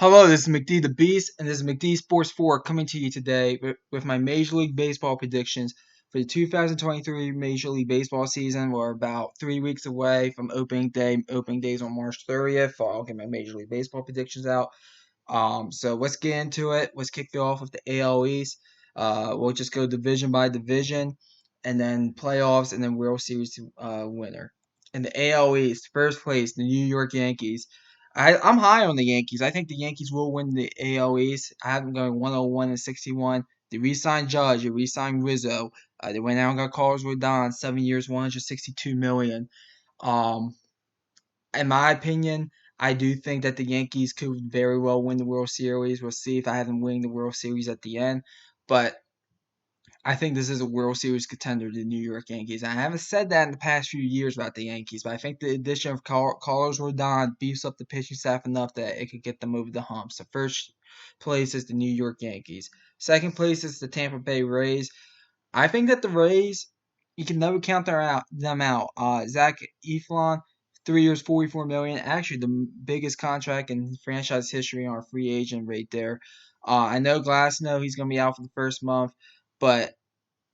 Hello, this is McD the Beast, and this is McD Sports 4 coming to you today with my Major League Baseball predictions for the 2023 Major League Baseball season. We're about 3 weeks away from opening day. Opening day is on March 30th. I'll get my Major League Baseball predictions out. So let's get into it. Let's kick it off with the AL East. We'll just go division by division, and then playoffs, and then World Series winner. In the AL East, first place, the New York Yankees. I'm high on the Yankees. I think the Yankees will win the AL East. I have them going 101 and 61. They re-signed Judge. They re-signed Rizzo. They went out and got Carlos Rodon, 7 years, 162 million. Um, in my opinion, I do think that the Yankees could very well win the World Series. We'll see if I have them winning the World Series at the end. But I think this is a World Series contender, the New York Yankees. I haven't said that in the past few years about the Yankees, but I think the addition of Carlos Rodon beefs up the pitching staff enough that it could get them over the hump. So first place is the New York Yankees. Second place is the Tampa Bay Rays. I think that the Rays, you can never count them out. Zach Eflin, 3 years, 44 million. Actually, the biggest contract in franchise history on a free agent right there. I know Glasnow, he's going to be out for the first month, but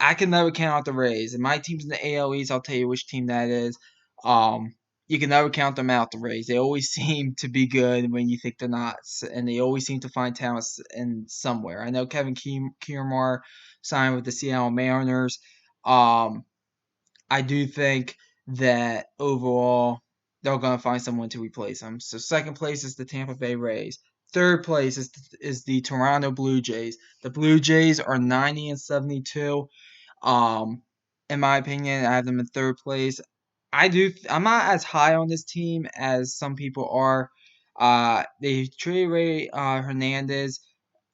I can never count out the Rays. And my team's in the AL East. I'll tell you which team that is. You can never count them out, the Rays. They always seem to be good when you think they're not, and they always seem to find talent in somewhere. I know Kevin Kiermaier signed with the Seattle Mariners. Um, I do think that overall they're going to find someone to replace him. So second place is the Tampa Bay Rays. Third place is the Toronto Blue Jays. The Blue Jays are 90 and 72. Um, in my opinion, I have them in third place. I'm not as high on this team as some people are. They traded Ray Hernandez,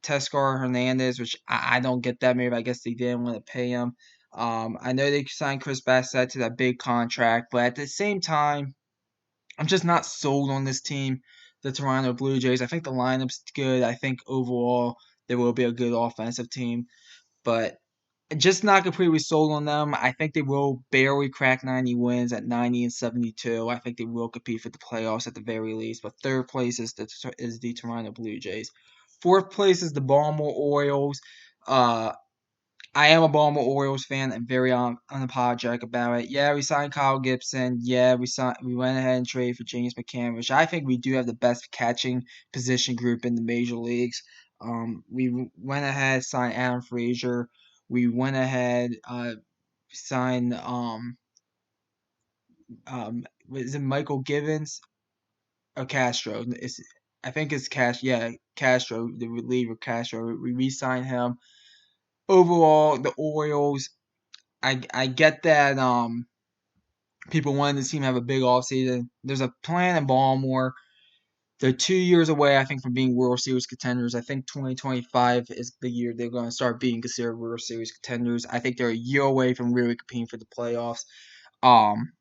Tescar Hernandez, which I don't get that. Maybe I guess they didn't want to pay him. I know they signed Chris Bassett to that big contract, but at the same time, I'm just not sold on this team, the Toronto Blue Jays. I think the lineup's good. I think overall they will be a good offensive team, but just not completely sold on them. I think they will barely crack 90 wins at 90 and 72. I think they will compete for the playoffs at the very least. But third place is the Toronto Blue Jays. Fourth place is the Baltimore Orioles. Uh, I am a Baltimore Orioles fan and very unapologetic about it. Yeah, we signed Kyle Gibson. Yeah, we went ahead and traded for James McCann, which I think we do have the best catching position group in the major leagues. We went ahead signed Adam Frazier. We went ahead signed is it Michael Givens or Castro? I think it's Castro, the reliever Castro. We re-signed him. Overall, the Orioles, I get that people wanted the team to have a big offseason. There's a plan in Baltimore. They're 2 years away, I think, from being World Series contenders. I think 2025 is the year they're going to start being considered World Series contenders. I think they're a year away from really competing for the playoffs. Um,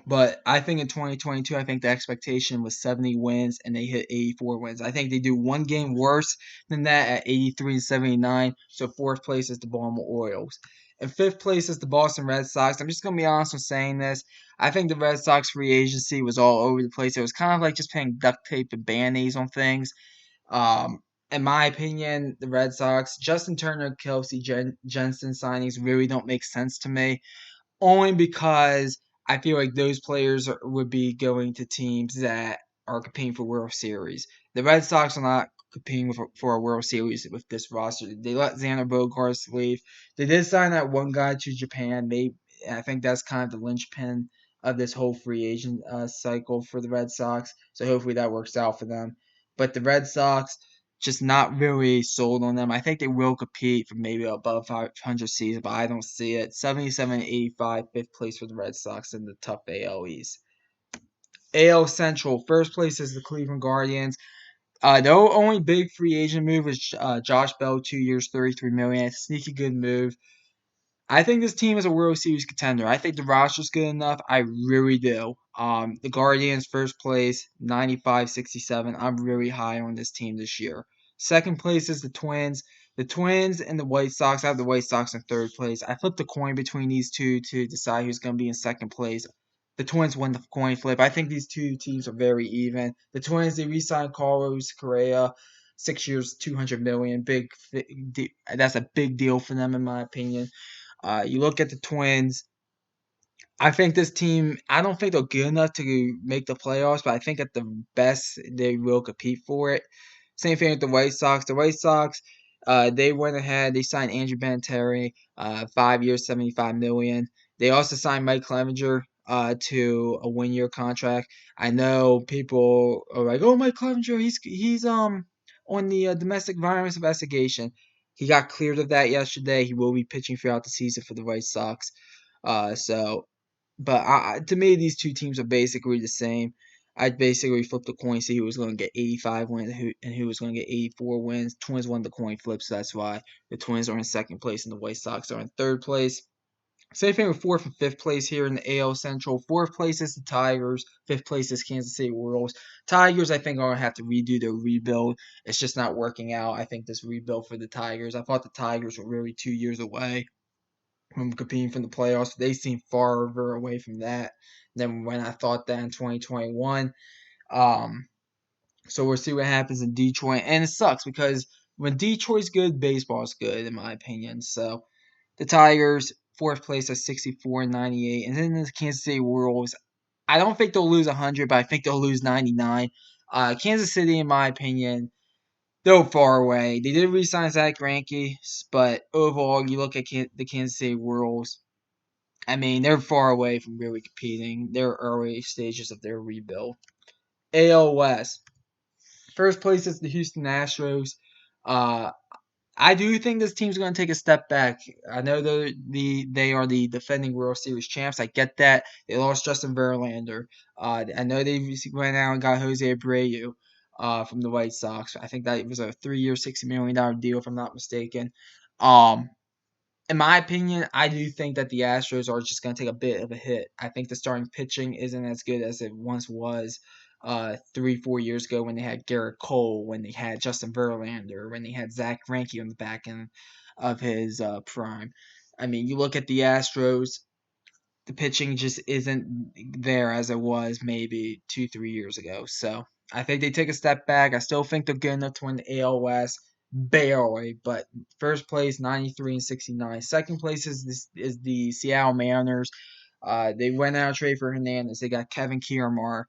but I think in 2022, I think the expectation was 70 wins, and they hit 84 wins. I think they do one game worse than that at 83 and 79. So fourth place is the Baltimore Orioles. And fifth place is the Boston Red Sox. I'm just going to be honest with saying this. I think the Red Sox free agency was all over the place. It was kind of like just putting duct tape and band-aids on things. Um, in my opinion, the Red Sox, Justin Turner, Kelsey Jensen signings really don't make sense to me only because I feel like those players would be going to teams that are competing for World Series. The Red Sox are not competing for a World Series with this roster. They let Xander Bogaerts leave. They did sign that one guy to Japan. I think that's kind of the linchpin of this whole free agent cycle for the Red Sox. So hopefully that works out for them. But the Red Sox, just not really sold on them. I think they will compete for maybe above 500 season, but I don't see it. 77 85, fifth place for the Red Sox in the tough AL East. AL Central, first place is the Cleveland Guardians. The only big free agent move was Josh Bell, 2 years, 33 million. Sneaky good move. I think this team is a World Series contender. I think the roster's good enough. I really do. The Guardians, first place, 95-67. I'm really high on this team this year. Second place is the Twins. The Twins and the White Sox. I have the White Sox in third place. I flipped a coin between these two to decide who's going to be in second place. The Twins won the coin flip. I think these two teams are very even. The Twins, they re-signed Carlos Correa, 6 years, $200 million. That's a big deal for them, in my opinion. You look at the Twins. I think this team, I don't think they're good enough to make the playoffs, but I think at the best they will compete for it. Same thing with the White Sox. The White Sox, they went ahead, they signed Andrew Bannieri, 5 years, $75 million. They also signed Mike Clevenger to a 1 year contract. I know people are like, "Oh, Mike Clevenger, he's on the domestic violence investigation." He got cleared of that yesterday. He will be pitching throughout the season for the White Sox. So but to me, these two teams are basically the same. I'd basically flip the coin, see who was going to get 85 wins and who was going to get 84 wins. Twins won the coin flip, so that's why the Twins are in second place and the White Sox are in third place. Same thing with fourth and fifth place here in the AL Central. Fourth place is the Tigers. Fifth place is Kansas City Royals. Tigers, I think, are going to have to redo their rebuild. It's just not working out. I think this rebuild for the Tigers. I thought the Tigers were really 2 years away from competing for the playoffs. They seem farther away from that than when I thought that in 2021. Um, so we'll see what happens in Detroit. And it sucks because when Detroit's good, baseball's good, in my opinion. So the Tigers, fourth place at 64-98. And then the Kansas City Royals, I don't think they'll lose 100, but I think they'll lose 99. Kansas City, in my opinion, they're far away. They did re-sign Zach Greinke, but overall, you look at the Kansas City Royals. I mean, they're far away from really competing. They're early stages of their rebuild. AL West. First place is the Houston Astros. Uh, I do think this team's going to take a step back. I know they are the defending World Series champs. I get that. They lost Justin Verlander. I know they went out and got Jose Abreu from the White Sox. I think that was a 3 year, $60 million deal, if I'm not mistaken. Um, in my opinion, I do think that the Astros are just going to take a bit of a hit. I think the starting pitching isn't as good as it once was 3, 4 years ago when they had Garrett Cole, when they had Justin Verlander, when they had Zach Greinke on the back end of his prime. I mean, you look at the Astros, the pitching just isn't there as it was maybe 2, 3 years ago. So I think they take a step back. I still think they're good enough to win the AL West, barely, but first place 93 and 69. Second place is the Seattle Mariners. They went out trade for Hernandez. They got Kevin Kiermaier.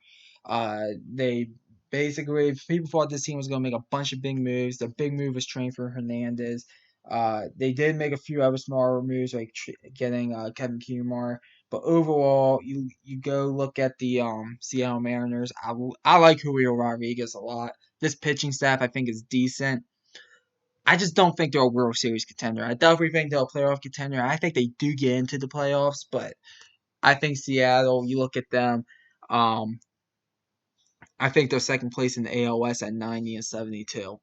They basically, people thought this team was going to make a bunch of big moves. The big move was trading for Hernandez. They did make a few other smaller moves, like getting Kevin Kiermaier. But overall, you go look at the Seattle Mariners. I like Julio Rodriguez a lot. This pitching staff, I think, is decent. I just don't think they're a World Series contender. I definitely think they're a playoff contender. I think they do get into the playoffs, but I think Seattle, you look at them, um, I think they're second place in the AL West at 90 and 72.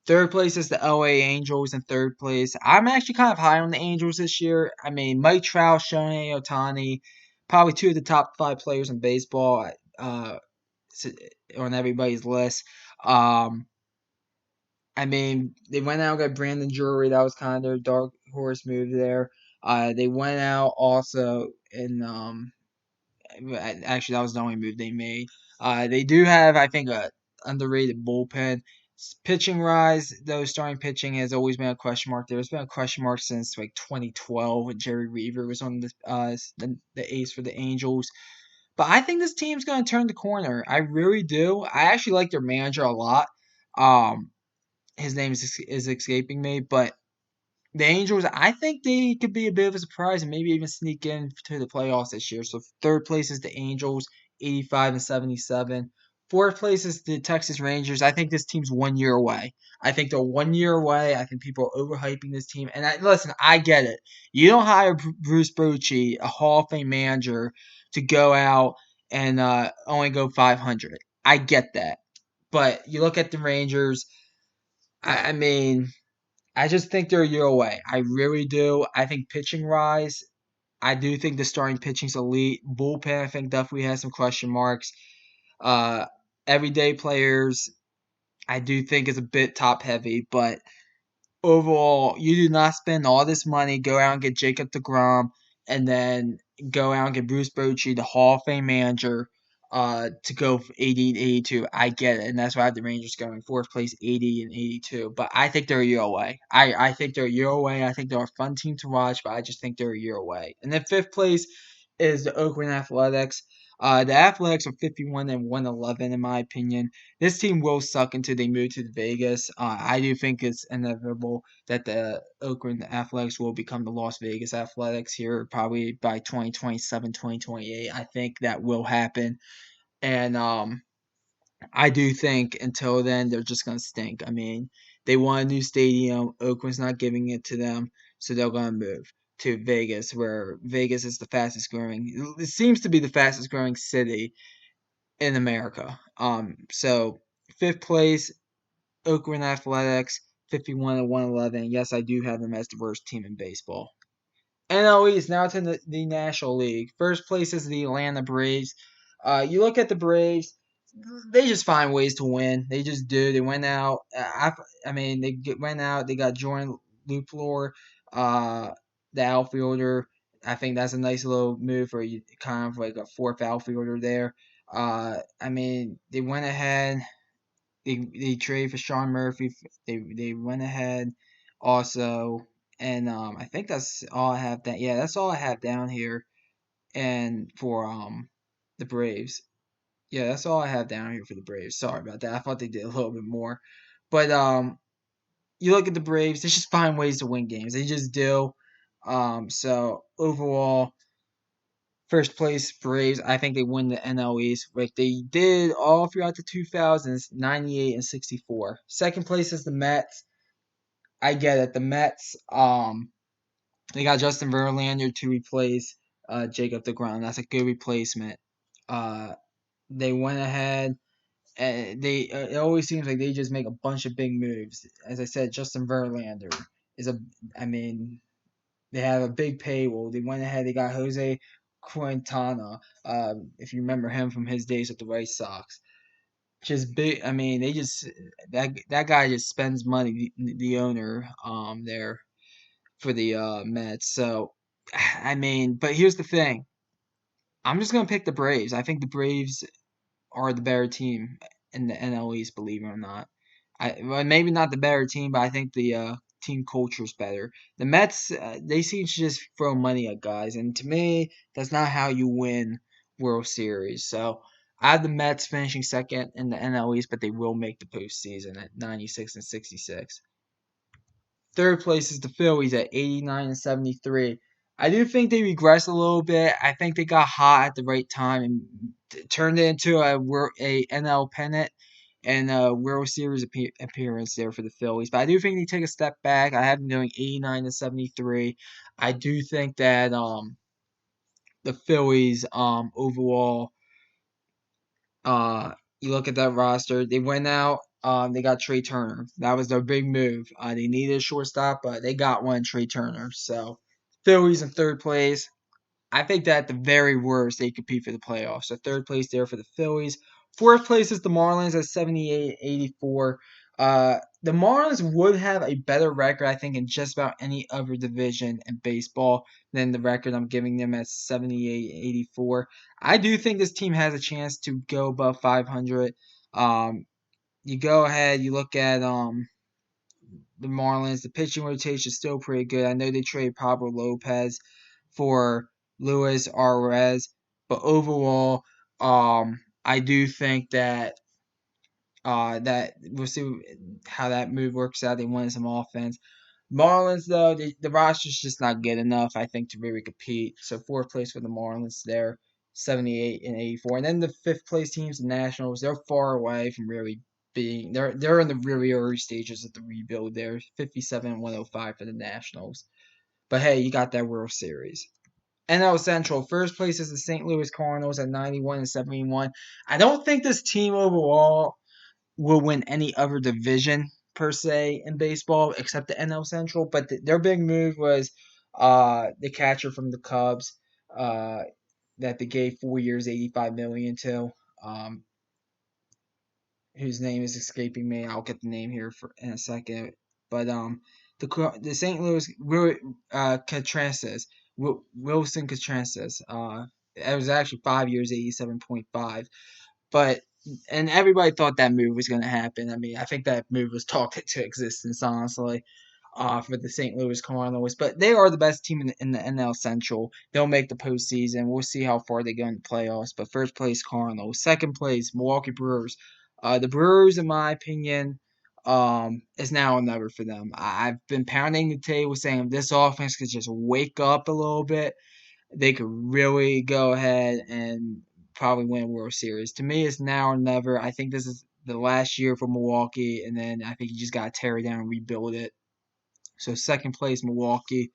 Third place is the LA Angels in third place. I'm actually kind of high on the Angels this year. I mean, Mike Trout, Shohei Ohtani, probably two of the top five players in baseball on everybody's list. Um, I mean, they went out and got Brandon Drury. That was kind of their dark horse move there. They went out also in actually that was the only move they made. They do have, I think, a underrated bullpen. Pitching rise, though, starting pitching has always been a question mark. There's been a question mark since like 2012 when Jerry Weaver was on the ace for the Angels. But I think this team's going to turn the corner. I really do. I actually like their manager a lot. Um, his name is escaping me, but the Angels, I think they could be a bit of a surprise and maybe even sneak in to the playoffs this year. So third place is the Angels, 85 and 77. Fourth place is the Texas Rangers. I think this team's 1 year away. I think they're 1 year away. I think people are overhyping this team. And listen, I get it. You don't hire Bruce Bochy, a Hall of Fame manager, to go out and only go 500. I get that. But you look at the Rangers. I mean, I just think they're a year away. I really do. I think pitching rise. I do think the starting pitching's elite. Bullpen, I think definitely has some question marks. Uh, Everyday players, I do think is a bit top heavy, but overall, you do not spend all this money, go out and get Jacob deGrom, and then go out and get Bruce Bochy, the Hall of Fame manager, to go for 80 and 82. I get it, and that's why I have the Rangers going fourth place, 80 and 82. But I think they're a year away. I think they're a year away. I think they're a fun team to watch, but I just think they're a year away. And then fifth place is the Oakland Athletics. The Athletics are 51 and 111 in my opinion. This team will suck until they move to Vegas. I do think it's inevitable that the Oakland Athletics will become the Las Vegas Athletics here probably by 2027, 2028. I think that will happen. And I do think until then they're just going to stink. I mean, they want a new stadium. Oakland's not giving it to them, so they're going to move to Vegas, where Vegas is the fastest growing. It seems to be the fastest growing city in America. So fifth place, Oakland Athletics, 51 and 111. Yes, I do have them as the worst team in baseball. NL East, now to the National League. First place is the Atlanta Braves. You look at the Braves, they just find ways to win. They just do. They went out. Went out. They got Jordan Luplour, the outfielder. I think that's a nice little move for you, kind of like a fourth outfielder there. They went ahead. They traded for Sean Murphy. They went ahead also, and I think that's all I have. That's all I have down here, and for the Braves. Yeah, that's all I have down here for the Braves. Sorry about that. I thought they did a little bit more, but you look at the Braves. They just find ways to win games. They just do. So overall, first place Braves. I think they win the NL East like they did all throughout the 2000s, 98 and 64. Second place is the Mets. I get it. The Mets, they got Justin Verlander to replace Jacob deGrom. That's a good replacement. They went ahead and it always seems like they just make a bunch of big moves. As I said, Justin Verlander is I mean, they have a big payroll. They went ahead. They got Jose Quintana. If you remember him from his days with the White Sox, just big. I mean, they just that guy just spends money. The owner there for the Mets. So, but here's the thing. I'm just gonna pick the Braves. I think the Braves are the better team in the NL East, believe it or not. Maybe not the better team, but I think the team culture is better. The Mets, they seem to just throw money at guys, and to me, that's not how you win World Series. So I have the Mets finishing second in the NL East, but they will make the postseason at 96 and 66. Third place is the Phillies at 89 and 73. I do think they regressed a little bit. I think they got hot at the right time and turned it into a NL pennant and a World Series appearance there for the Phillies. But I do think they take a step back. I have them doing 89 to 73. I do think that the Phillies overall, you look at that roster, they went out. They got Trey Turner. That was their big move. They needed a shortstop, but they got one, Trey Turner. So Phillies in third place. I think that at the very worst, they compete for the playoffs. So third place there for the Phillies. Fourth place is the Marlins at 78-84. The Marlins would have a better record, I think, in just about any other division in baseball than the record I'm giving them at 78-84. I do think this team has a chance to go above 500. You go ahead, you look at the Marlins. The pitching rotation is still pretty good. I know they traded Pablo Lopez for Luis Arraez, but overall, I do think that we'll see how that move works out. They wanted some offense. Marlins, though, the roster's just not good enough, I think, to really compete. So fourth place for the Marlins there, 78 and 84. And then the fifth place teams, the Nationals, they're far away from really being. They're in the really early stages of the rebuild there, 57 and 105 for the Nationals. But hey, you got that World Series. NL Central, first place is the St. Louis Cardinals at 91 and 71. I don't think this team overall will win any other division per se in baseball except the NL Central. But their big move was the catcher from the Cubs that they gave 4 years, $85 million to. Whose name is escaping me. I'll get the name here in a second. But the St. Louis Contreras Wilson Contreras. It was actually 5 years, 87.5. But and everybody thought that move was going to happen. I mean, I think that move was talked into existence, honestly, for the St. Louis Cardinals. But they are the best team in the NL Central. They'll make the postseason. We'll see how far they go in the playoffs. But first place Cardinals, second place Milwaukee Brewers. The Brewers, in my opinion, is now or never for them. I've been pounding the table saying if this offense could just wake up a little bit, they could really go ahead and probably win a World Series. To me, it's now or never. I think this is the last year for Milwaukee, and then I think you just got to tear it down and rebuild it. So second place, Milwaukee.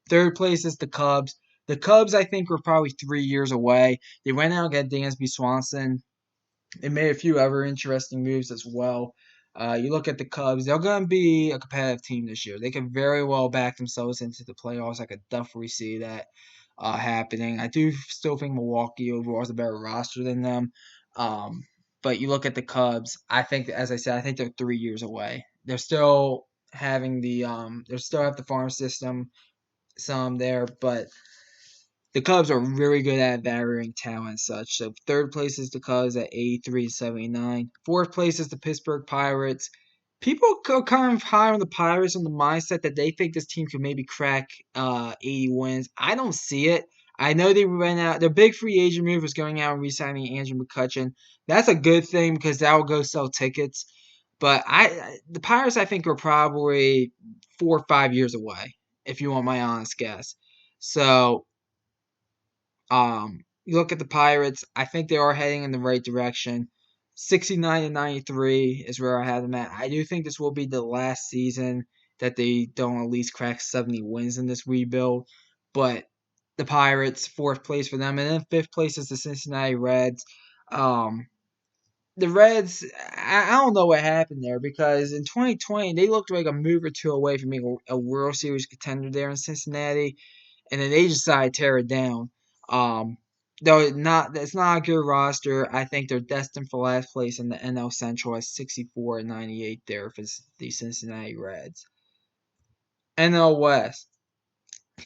Third place is the Cubs. The Cubs, I think, were probably 3 years away. They went out and got Dansby Swanson. They made a few other interesting moves as well. You look at the Cubs; they're going to be a competitive team this year. They could very well back themselves into the playoffs. I could definitely see that happening. I do still think Milwaukee overall is a better roster than them. Um, but you look at the Cubs. I think, as I said, I think they're 3 years away. They're still having they still have the farm system some there, but the Cubs are really good at varying talent and such. So third place is the Cubs at 83 and 79. Fourth place is the Pittsburgh Pirates. People go kind of high on the Pirates on the mindset that they think this team could maybe crack 80 wins. I don't see it. I know they went out. Their big free agent move was going out and re-signing Andrew McCutchen. That's a good thing because that will go sell tickets. But the Pirates, I think, are probably 4 or 5 years away, if you want my honest guess. So you look at the Pirates. I think they are heading in the right direction. 69 and 93 is where I have them at. I do think this will be the last season that they don't at least crack 70 wins in this rebuild. But the Pirates, fourth place for them, and then fifth place is the Cincinnati Reds. Um, the Reds, I don't know what happened there because in 2020 they looked like a move or two away from being a World Series contender there in Cincinnati, and then they decided to tear it down. Um, though it's not a good roster. I think they're destined for last place in the NL Central at 64 and 98 there for the Cincinnati Reds. NL West.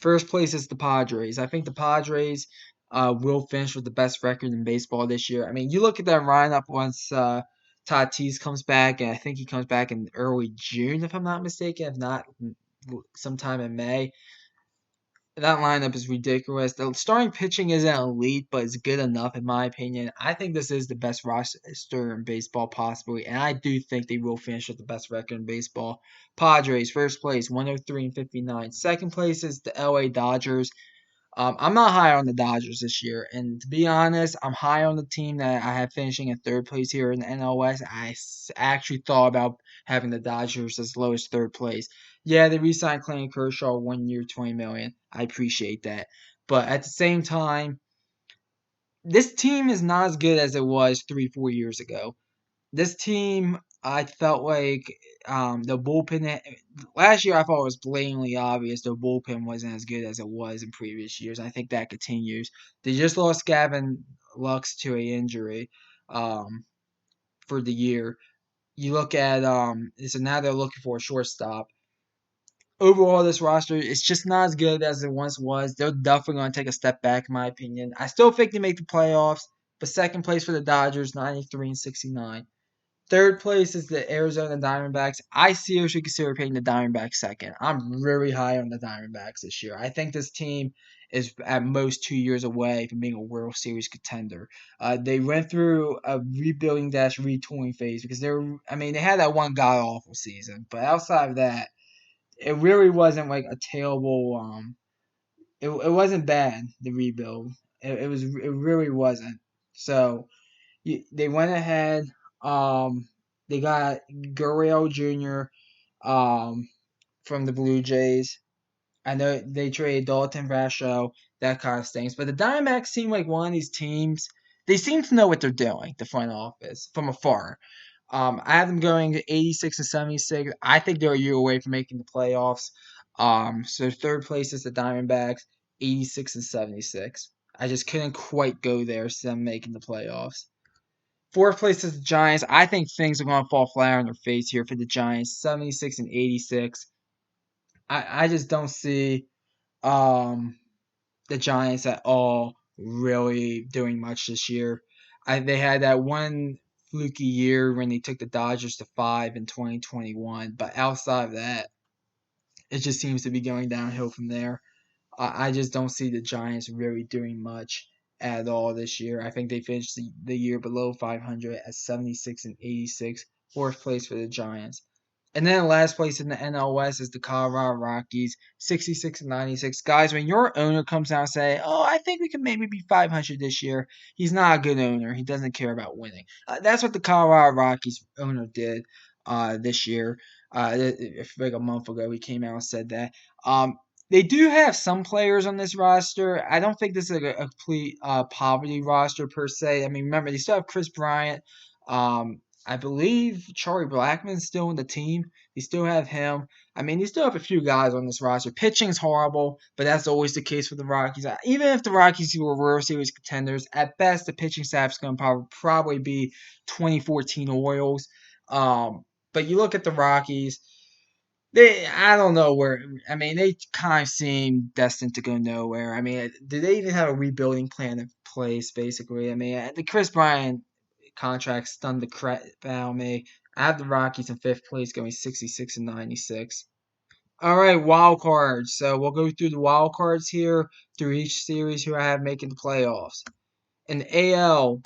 First place is the Padres. I think the Padres will finish with the best record in baseball this year. I mean, you look at that lineup once Tatis comes back, and I think he comes back in early June, if I'm not mistaken. If not, sometime in May. That lineup is ridiculous. The starting pitching isn't elite, but it's good enough in my opinion. I think this is the best roster in baseball possibly, and I do think they will finish with the best record in baseball. Padres, first place, 103 and 59. Second place is the LA Dodgers. I'm not high on the Dodgers this year, and to be honest, I'm high on the team that I have finishing in third place here in the NL West. Actually thought about having the Dodgers as low as third place. Yeah, they re-signed Clayton Kershaw 1 year, $20 million. I appreciate that, but at the same time, this team is not as good as it was 3, 4 years ago. This team, I felt like the bullpen. Last year, I thought it was blatantly obvious the bullpen wasn't as good as it was in previous years. I think that continues. They just lost Gavin Lux to an injury for the year. You look at so now they're looking for a shortstop. Overall, this roster is just not as good as it once was. They're definitely going to take a step back, in my opinion. I still think they make the playoffs, but second place for the Dodgers, 93 and 69. Third place is the Arizona Diamondbacks. I seriously consider picking the Diamondbacks second. I'm really high on the Diamondbacks this year. I think this team is at most 2 years away from being a World Series contender. They went through a rebuilding dash retooling phase because they had that one god awful season, but outside of that, it really wasn't like a terrible. It wasn't bad the rebuild. It really wasn't. So they went ahead. They got Gurriel Jr. From the Blue Jays. I know they traded Dalton Varsho. That kind of stinks. But the Diamondbacks seem like one of these teams. They seem to know what they're doing. The front office from afar. I have them going to 86 and 76. I think they're a year away from making the playoffs. So third place is the Diamondbacks, 86 and 76. I just couldn't quite go there, so I'm making the playoffs. Fourth place is the Giants. I think things are going to fall flat on their face here for the Giants, 76 and 86. I just don't see. Um, the Giants at all really doing much this year. They had that one fluky year when they took the Dodgers to 5 in 2021, but outside of that, it just seems to be going downhill from there. I just don't see the Giants really doing much at all this year. I think they finished the year below 500 at 76 and 86, fourth place for the Giants. And then last place in the NL West is the Colorado Rockies, 66 and 96. Guys, when your owner comes out and say, "Oh, I think we can maybe be 500 this year," he's not a good owner. He doesn't care about winning. That's what the Colorado Rockies owner did this year. Like a month ago, he came out and said that. They do have some players on this roster. I don't think this is a complete poverty roster per se. I mean, remember, they still have Chris Bryant. I believe Charlie Blackmon's still on the team. They still have him. I mean, they still have a few guys on this roster. Pitching's horrible, but that's always the case for the Rockies. Even if the Rockies were World Series contenders, at best, the pitching staff's going to probably be 2014 Orioles. But you look at the Rockies. I don't know where. I mean, they kind of seem destined to go nowhere. I mean, do they even have a rebuilding plan in place? Basically, I mean, the Chris Bryant contract stunned the crap out of me. I have the Rockies in fifth place, going 66 and 96. All right, wild cards. So we'll go through the wild cards here through each series who I have making the playoffs. In the AL,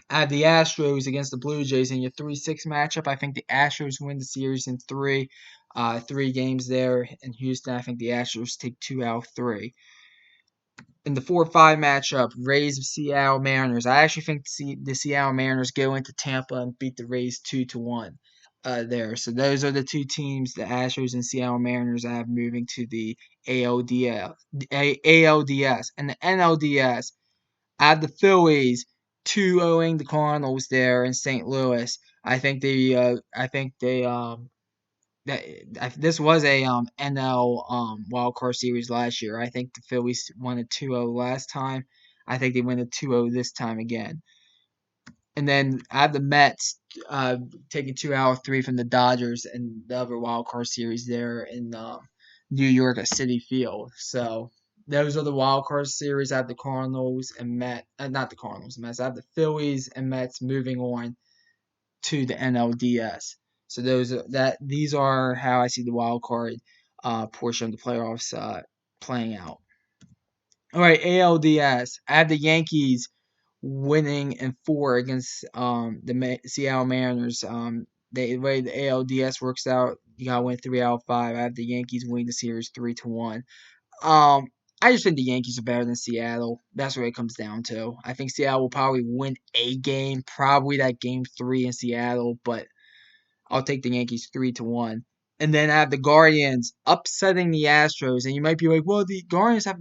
I have the Astros against the Blue Jays in your 3-6 matchup. I think the Astros win the series in three games there. In Houston, I think the Astros take 2 out of 3. In the 4-5 matchup, Rays of Seattle Mariners. I actually think the Seattle Mariners go into Tampa and beat the Rays 2-1 there. So those are the two teams, the Astros and Seattle Mariners, I have moving to the ALDS. And the NLDS, I have the Phillies 2-0ing the Cardinals there in St. Louis. This was a NL wild card series last year. I think the Phillies won it 2-0 last time. I think they win it 2-0 this time again. And then I have the Mets taking 2 out of 3 from the Dodgers and the other wild card series there in New York at Citi Field. So those are the wild card series. I have the Cardinals and Mets, not the Cardinals, Mets. I have the Phillies and Mets moving on to the NLDS. So these are how I see the wild card portion of the playoffs playing out. All right, ALDS. I have the Yankees winning in 4 against the Seattle Mariners. The way the ALDS works out, you gotta win 3 out of 5. I have the Yankees winning the series 3-1. I just think the Yankees are better than Seattle. That's what it comes down to. I think Seattle will probably win a game, probably that game 3 in Seattle, but I'll take the Yankees 3-1. And then I have the Guardians upsetting the Astros, and you might be like, "Well, the Guardians have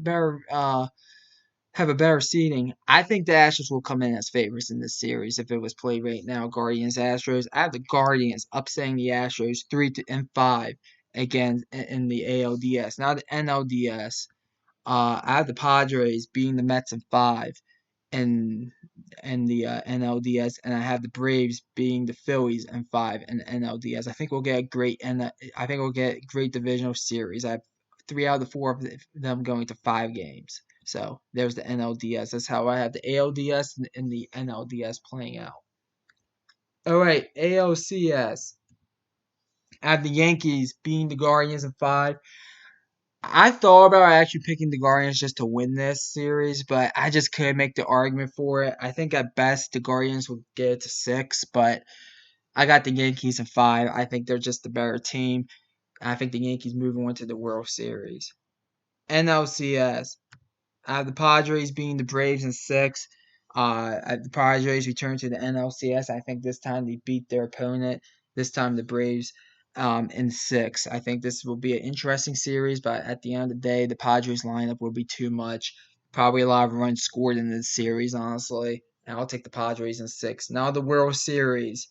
a better seeding." I think the Astros will come in as favorites in this series if it was played right now. Guardians Astros. I have the Guardians upsetting the Astros 3-5 again in the ALDS. Now the NLDS. I have the Padres beating the Mets in 5 in the NLDS, and I have the Braves beating the Phillies in 5 in the NLDS. I think we'll get a great divisional series. I have 3 out of the 4 of them going to 5 games. So there's the NLDS. That's how I have the ALDS and the NLDS playing out. All right, ALCS. I have the Yankees beating the Guardians in 5. I thought about actually picking the Guardians just to win this series, but I just couldn't make the argument for it. I think at best the Guardians will get it to 6, but I got the Yankees in 5. I think they're just the better team. I think the Yankees move on to the World Series. NLCS. I have the Padres beating the Braves in 6. The Padres return to the NLCS. I think this time they beat their opponent. This time the Braves in 6. I think this will be an interesting series, but at the end of the day, the Padres lineup will be too much. Probably a lot of runs scored in this series, honestly. And I'll take the Padres in 6. Now the World Series.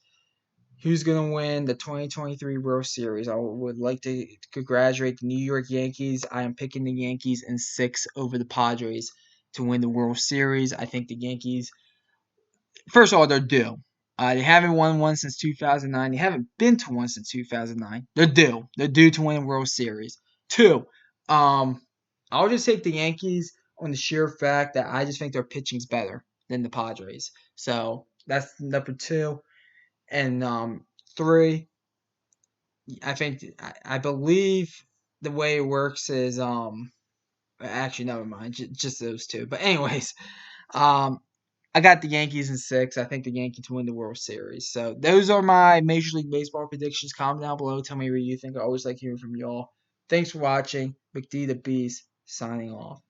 Who's going to win the 2023 World Series? I would like to congratulate the New York Yankees. I am picking the Yankees in 6 over the Padres to win the World Series. I think the Yankees, first of all, they're due. They haven't won one since 2009. They haven't been to one since 2009. They're due. They're due to win a World Series. 2, I'll just take the Yankees on the sheer fact that I just think their pitching's better than the Padres. So that's number 2. And 3, I believe the way it works is actually never mind, just those 2. But anyways, um I got the Yankees in 6. I think the Yankees win the World Series. So those are my Major League Baseball predictions. Comment down below. Tell me what you think. I always like hearing from y'all. Thanks for watching. McD the Beast signing off.